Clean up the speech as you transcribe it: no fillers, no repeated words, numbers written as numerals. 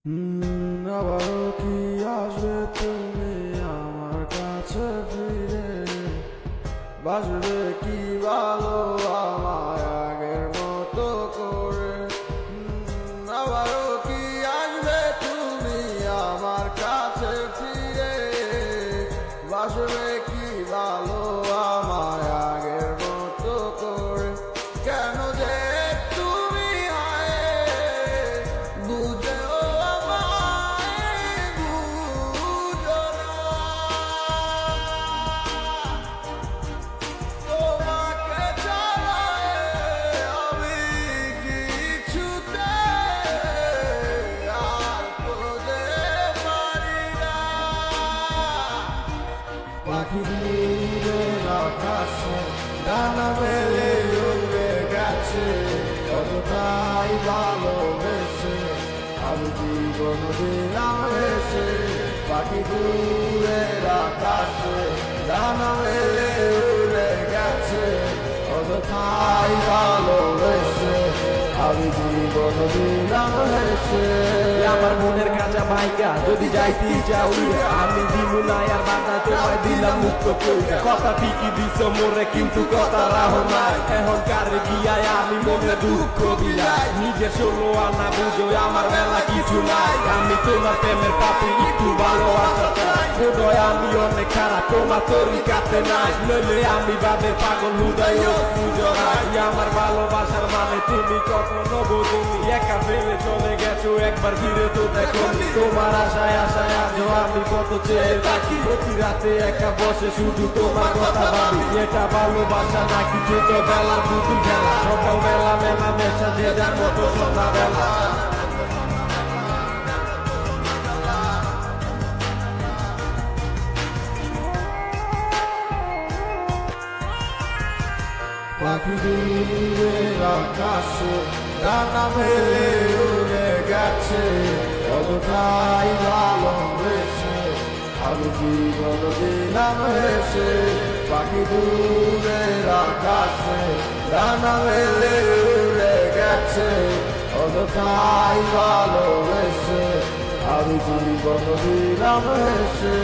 আবারও কি আসবে তুমি আমার কাছে ফিরে? বাসবে কি ভালো আমায় আগের মতো করে? আবারও কি আসবে তুমি আমার কাছে ফিরে? বাসবে কি ভালো আমায় আগের মতো করে? কেন যে তুমি হায় বুঝেও আমায় বুঝো না। তোমাকে ছাড়ায় আমি কিছুতে আর খুঁজে পারি না। পাখি দূরের আকাশে ডানা মেলে উড়ে গেছে, কতটাই ভালোবেসে আমি জীবন দিলাম হেসে। পাখি দূরের আকাশে ডানা মেলে উড়ে গেছে, কতটাই ভালোবেসে আমি জীবন দিলাম হেসে। আমার মনের কাঁচা ভাইকা যদি যাইতে চাও আমি দিমুলাই আর বাধা তোমায় দিলাম মুক্ত কইরা। কথা ঠিকই দিছ মোরে কিন্তু কথা রাহ নাই, এখন কারে গিয়ায় আমি মনে দুঃখ দিলাই। নিজের ষোলো আনা বুঝো আমার বেলা কিছু নাই, আমি তোমার প্রেমের পাপি একটু ভালোবাসা চাই। বোধহয় আমি অনেক খারাপ তোমার তরিকাতে নাই, নইলে আমি বাদের পাগল হুদায় বুঝো নাই। আমার ভালোবাসার মানে তুমি কখনো বোঝনি, একা ফেলে চলে গেছো একবার ফিরে তো দেখো। তোমার আশায় আশায় আজও আমি কত চেয়ে থাকি, প্রতি রাতে একা বসে শুধু তোমার কথা ভাবি। এটা ভালোবাসা নাকি ছোটবেলার পুতুল খেলা, সকালবেলা মেলা মেশা যে যার মতো সন্ধ্যাবেলা। পাখি দূরের আকাশে ডানা মেলে উড়ে গেছে, কতটাই ভালোবেসে আমি জীবন দিলাম হেসে। পাখি দূরের আকাশে ডানা মেলে উড়ে গেছে, কতটাই ভালোবেসে আমি জীবন দিলাম হেসে।